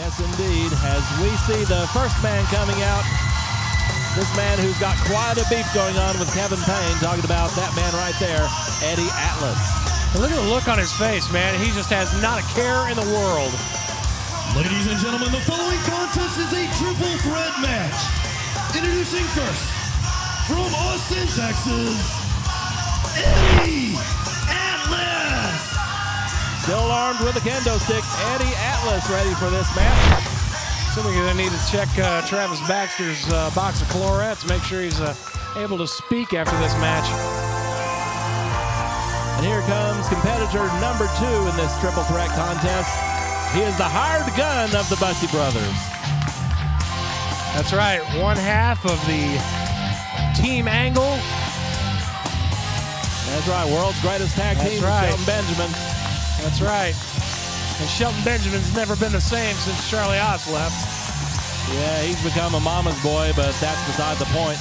Yes, indeed. As we see the first man coming out, this man who's got quite a beef going on with Kevin Payne, talking about that man right there, Eddie Atlas. And look at the look on his face, man. He just has not a care in the world. Ladies and gentlemen, the following contest is a triple threat match. Introducing first, from Austin, Texas, Eddie Atlas. Still armed with a kendo stick, Eddie Atlas ready for this match. So we're going to need to check Travis Baxter's box of Clorettes, make sure he's able to speak after this match. And here comes competitor number 2 in this triple threat contest. He is the hired gun of the Busty Brothers. That's right, one half of the Team Angle. That's right, world's greatest tag team, Shelton Benjamin. That's right. And Shelton Benjamin's never been the same since Charlie Haas left. Yeah, he's become a mama's boy, but that's beside the point.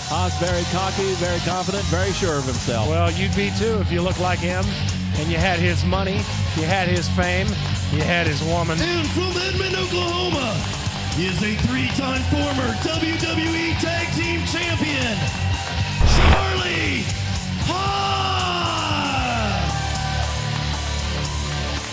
Haas very cocky, very confident, very sure of himself. Well, you'd be too if you looked like him and you had his money, you had his fame, you had his woman. And from Edmond, Oklahoma, he is a 3-time former WWE Tag Team Champion, Charlie Haas.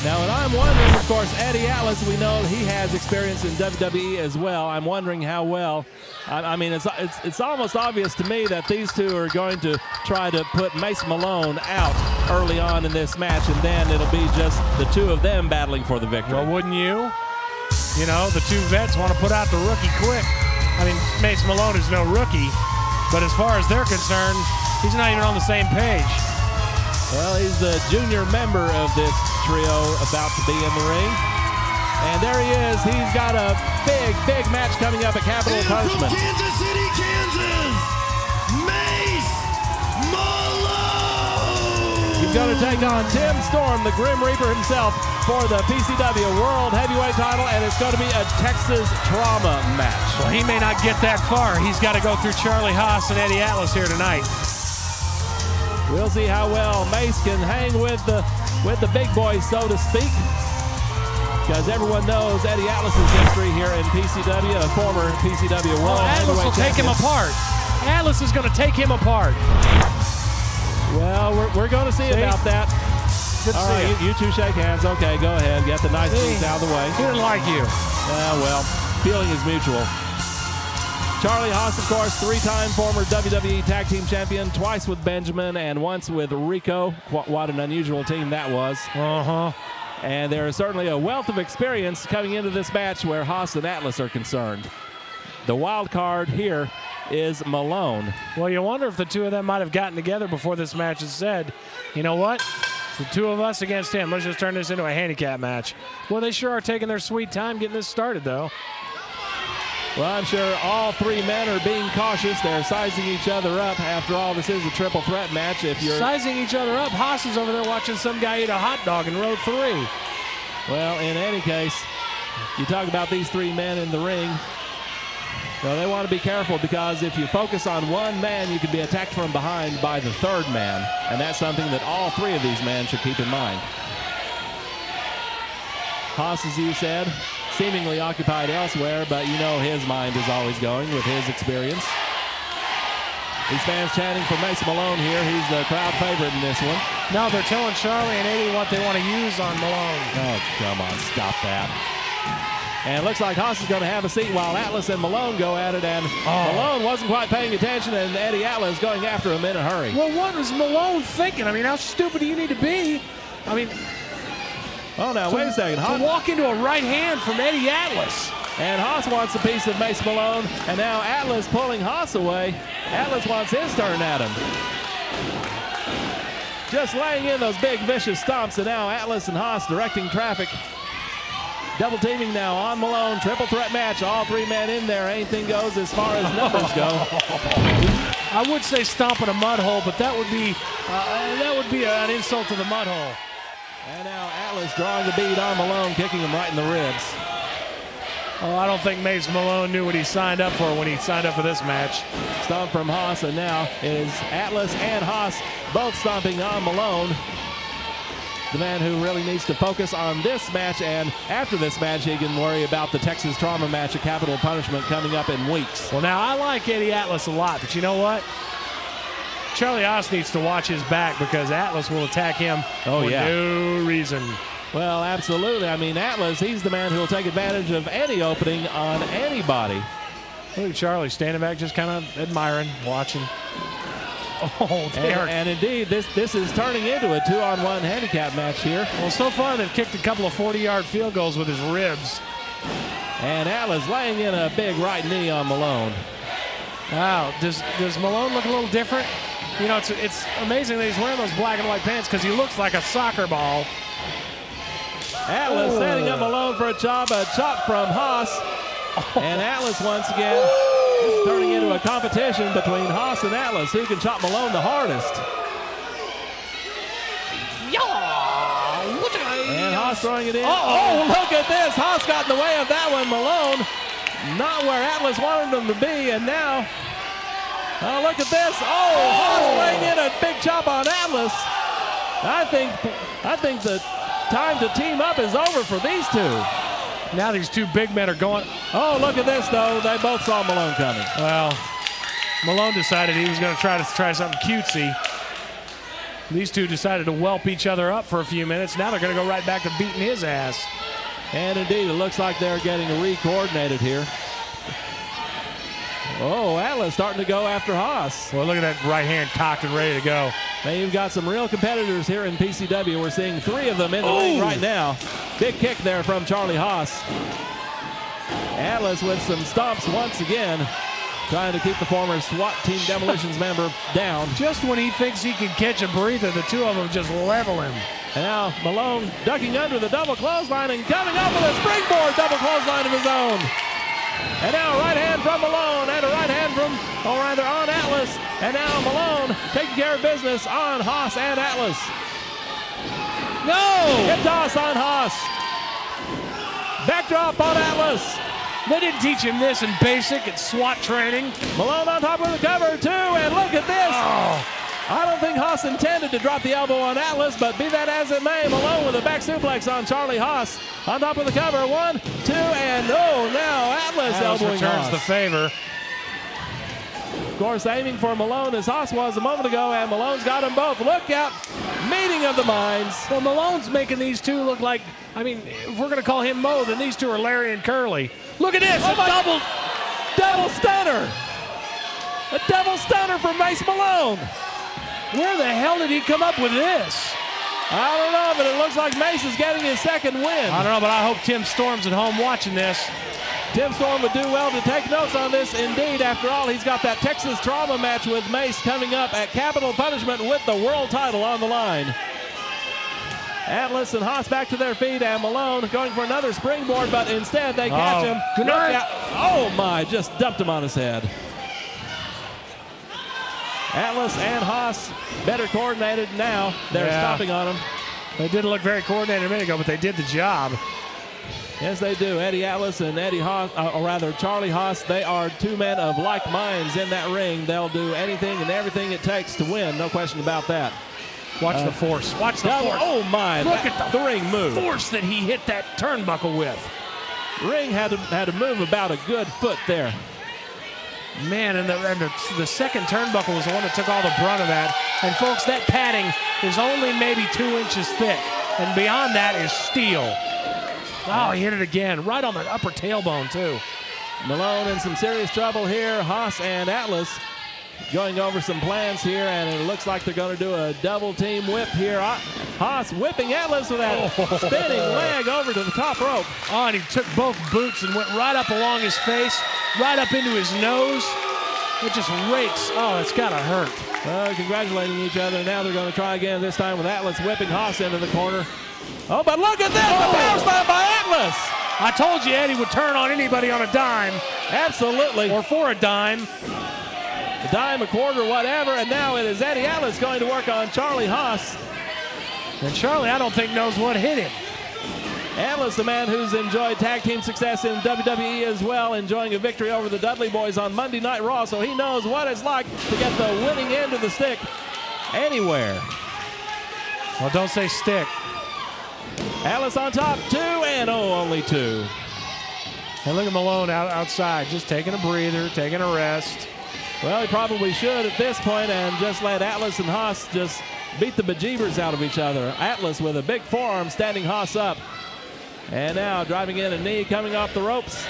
Now, and I'm wondering, of course, Eddie Atlas, we know he has experience in WWE as well. I'm wondering how well. I mean, it's almost obvious to me that these two are going to try to put Mace Malone out early on in this match, and then it'll be just the two of them battling for the victory. Well, wouldn't you? You know, the two vets want to put out the rookie quick. I mean, Mace Malone is no rookie, but as far as they're concerned, he's not even on the same page. Well, he's the junior member of this trio about to be in the ring. And there he is. He's got a big match coming up at Capital Punishment. From Kansas City, Kansas, Mace Malone. He's going to take on Tim Storm, the Grim Reaper himself, for the PCW World Heavyweight title, and it's going to be a Texas Trauma match. Well, he may not get that far. He's got to go through Charlie Haas and Eddie Atlas here tonight. We'll see how well Mace can hang with the big boys, so to speak. Because everyone knows Eddie Atlas's history here in PCW, a former PCW World Atlas will take him apart. Atlas is going to take him apart. Well, we're going to see about that. Good to All see right, you two shake hands. Okay, go ahead. Get the nice things out of the way. He didn't like you. Well, feeling is mutual. Charlie Haas, of course, 3-time former WWE Tag Team Champion, twice with Benjamin and once with Rico. What an unusual team that was. And there is certainly a wealth of experience coming into this match where Haas and Atlas are concerned. The wild card here is Malone. Well, you wonder if the two of them might have gotten together before this match and said, you know what? It's the two of us against him. Let's just turn this into a handicap match. Well, they sure are taking their sweet time getting this started, though. Well, I'm sure all three men are being cautious. They're sizing each other up. After all, this is a triple threat match. If you're sizing each other up, Haas is over there watching some guy eat a hot dog in row 3. Well, in any case, you talk about these three men in the ring. Well, they want to be careful because if you focus on one man, you can be attacked from behind by the third man. And that's something that all three of these men should keep in mind. Haas, as you said, seemingly occupied elsewhere, but you know his mind is always going with his experience. These fans chanting for Mace Malone here. He's the crowd favorite in this one. No, they're telling Charlie and Eddie what they want to use on Malone. Oh, come on, stop that. And it looks like Haas is going to have a seat while Atlas and Malone go at it, and Malone wasn't quite paying attention, and Eddie Atlas going after him in a hurry. Well, what was Malone thinking? I mean, how stupid do you need to be? I mean, oh, now, wait a second. To walk into a right hand from Eddie Atlas. And Haas wants a piece of Mace Malone, and now Atlas pulling Haas away. Atlas wants his turn at him. Just laying in those big vicious stomps, and now Atlas and Haas directing traffic. Double teaming now on Malone. Triple threat match. All three men in there. Anything goes as far as numbers go. I would say stomping a mud hole, but that would be an insult to the mud hole. And now Atlas drawing the bead on Malone, kicking him right in the ribs. Oh, I don't think Mace Malone knew what he signed up for when he signed up for this match. Stomp from Haas, and now is Atlas and Haas both stomping on Malone. the man who really needs to focus on this match, and after this match, he can worry about the Texas Trauma match at Capital Punishment coming up in weeks. Well, now, I like Eddie Atlas a lot, but you know what? Charlie Haas needs to watch his back because Atlas will attack him for no reason. Well, absolutely. I mean, Atlas, he's the man who will take advantage of any opening on anybody. Look at Charlie standing back, just kind of admiring, watching. Oh, and indeed, this is turning into a 2-on-1 handicap match here. Well, so far they've kicked a couple of 40-yard field goals with his ribs. And Atlas laying in a big right knee on Malone. Wow, does Malone look a little different? You know, it's amazing that he's wearing those black and white pants because he looks like a soccer ball. Atlas setting up Malone for a chop from Haas. And Atlas once again is turning into a competition between Haas and Atlas. Who can chop Malone the hardest? And Haas throwing it in. Oh, look at this. Haas got in the way of that one. Malone not where Atlas wanted him to be. And now, oh, look at this. Oh, Haas laying in a big chop on Atlas. I think the time to team up is over for these two. Now these two big men are going. Oh, look at this, though. They both saw Malone coming. Well, Malone decided he was going to try something cutesy. These two decided to whelp each other up for a few minutes. Now they're going to go right back to beating his ass. And indeed, it looks like they're getting re-coordinated here. Oh, Atlas starting to go after Haas. Well, look at that right hand cocked and ready to go. Now you've got some real competitors here in PCW. We're seeing 3 of them in the ring right now. Big kick there from Charlie Haas. Atlas with some stomps once again, trying to keep the former SWAT Team Demolitions member down. Just when he thinks he can catch a breather, the two of them just level him. And now Malone ducking under the double clothesline and coming up with a springboard double clothesline of his own. And now right hand from Malone and a right hand from, or rather on Atlas. And now Malone taking care of business on Haas and Atlas. No! Hip toss on Haas. Backdrop on Atlas. They didn't teach him this in basic at SWAT training. Malone on top of the cover too, and look at this. Oh. I don't think Haas intended to drop the elbow on Atlas, but be that as it may, Malone with a back suplex on Charlie Haas. On top of the cover, 1, 2, and oh, now Atlas elbowing returns Haas. the favor. Of course, aiming for Malone as Haas was a moment ago, and Malone's got them both. Look out, meeting of the minds. Well, Malone's making these two look like, I mean, if we're going to call him Mo, then these two are Larry and Curly. Look at this, a double stunner. A double stunner for Mace Malone. Where the hell did he come up with this? I don't know, but it looks like Mace is getting his second win. I don't know, but I hope Tim Storm's at home watching this. Tim Storm would do well to take notes on this. Indeed, after all, he's got that Texas Trauma match with Mace coming up at Capital Punishment with the world title on the line. Atlas and Haas back to their feet, and Malone going for another springboard, but instead they catch him. Good night. Oh my, just dumped him on his head. Atlas and Haas better coordinated now. They're stopping on him. They didn't look very coordinated a minute ago, but they did the job. Yes, they do. Eddie Atlas and Eddie Haas, or rather Charlie Haas, they are two men of like minds in that ring. They'll do anything and everything it takes to win. No question about that. Watch the force. Watch the force. Oh my! Look at the ring move. Force that he hit that turnbuckle with. Ring had to move about a good foot there. Man, and the second turnbuckle was the one that took all the brunt of that. And folks, that padding is only maybe 2 inches thick, and beyond that is steel. Oh, he hit it again, right on the upper tailbone too. Malone in some serious trouble here. Haas and Atlas going over some plans here, and it looks like they're going to do a double team whip here. Haas whipping Atlas with that spinning leg over to the top rope. Oh, and he took both boots and went right up along his face, right up into his nose. It just rakes. Oh, it's got to hurt. Congratulating each other. Now they're going to try again, this time with Atlas whipping Haas into the corner. Oh, but look at this, the power slam by Atlas. I told you Eddie would turn on anybody on a dime. Absolutely. Or for a dime. A dime, a quarter, whatever, and now it is Eddie Atlas going to work on Charlie Haas. And Charlie, I don't think, knows what hit him. Atlas, the man who's enjoyed tag team success in WWE as well, enjoying a victory over the Dudley Boys on Monday Night Raw, so he knows what it's like to get the winning end of the stick anywhere. Well, don't say stick. Atlas on top, 2, and only 2. And look at Malone outside, just taking a breather, taking a rest. Well, he probably should at this point and just let Atlas and Haas just beat the bejeebers out of each other. Atlas with a big forearm standing Haas up. And now driving in a knee coming off the ropes.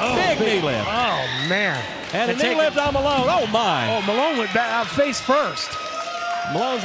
Oh, big knee lift. Oh, man. And a knee lift on Malone. Oh, my. Oh, Malone went back face first. Malone's